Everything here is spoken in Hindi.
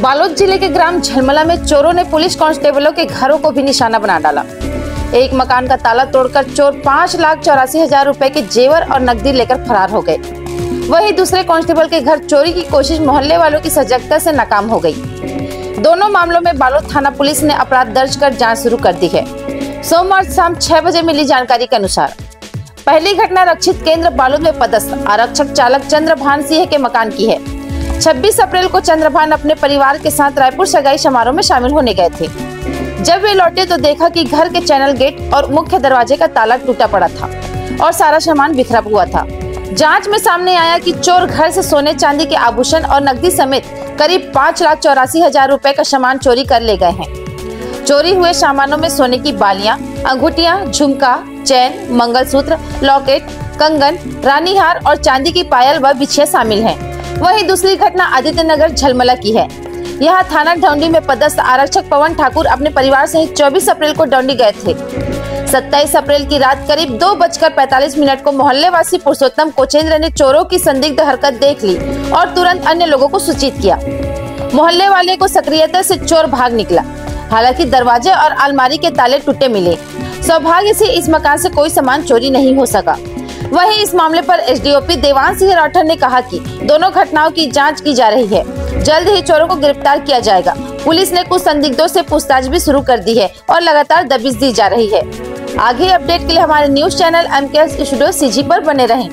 बालोद जिले के ग्राम झलमला में चोरों ने पुलिस कांस्टेबलों के घरों को भी निशाना बना डाला। एक मकान का ताला तोड़कर चोर 5,84,000 रुपए के जेवर और नकदी लेकर फरार हो गए। वहीं दूसरे कांस्टेबल के घर चोरी की कोशिश मोहल्ले वालों की सजगता से नाकाम हो गई। दोनों मामलों में बालोद थाना पुलिस ने अपराध दर्ज कर जांच शुरू कर दी है। सोमवार शाम 6 बजे मिली जानकारी के अनुसार पहली घटना रक्षित केंद्र बालोद में पदस्थ आरक्षक चालक चंद्रभान सिंह के मकान की है। 26 अप्रैल को चंद्रभान अपने परिवार के साथ रायपुर सगाई समारोह में शामिल होने गए थे। जब वे लौटे तो देखा कि घर के चैनल गेट और मुख्य दरवाजे का ताला टूटा पड़ा था और सारा सामान बिखरा हुआ था। जांच में सामने आया कि चोर घर से सोने चांदी के आभूषण और नकदी समेत करीब 5,84,000 रुपए का सामान चोरी कर ले गए हैं। चोरी हुए सामानों में सोने की बालियां, अंगूठियां, झुमका, चैन, मंगलसूत्र, लॉकेट, कंगन, रानी हार और चांदी की पायल व बिछिया शामिल हैं। वहीं दूसरी घटना आदित्य नगर झलमला की है। यहाँ थाना डौंडी में पदस्थ आरक्षक पवन ठाकुर अपने परिवार सहित 24 अप्रैल को डौंडी गए थे। 27 अप्रैल की रात करीब 2:45 को मोहल्ले वासी पुरुषोत्तम कोचेंद्र ने चोरों की संदिग्ध हरकत देख ली और तुरंत अन्य लोगों को सूचित किया। मोहल्ले वाले को सक्रियता से चोर भाग निकला। हालांकि दरवाजे और अलमारी के ताले टूटे मिले। सौभाग्य से इस मकान से कोई सामान चोरी नहीं हो सका। वहीं इस मामले पर एसडीओपी देवांश सिंह राठौर ने कहा कि दोनों घटनाओं की जांच की जा रही है। जल्द ही चोरों को गिरफ्तार किया जाएगा। पुलिस ने कुछ संदिग्धों से पूछताछ भी शुरू कर दी है और लगातार दबिश दी जा रही है। आगे अपडेट के लिए हमारे news channel MKS studio CG पर बने रहें।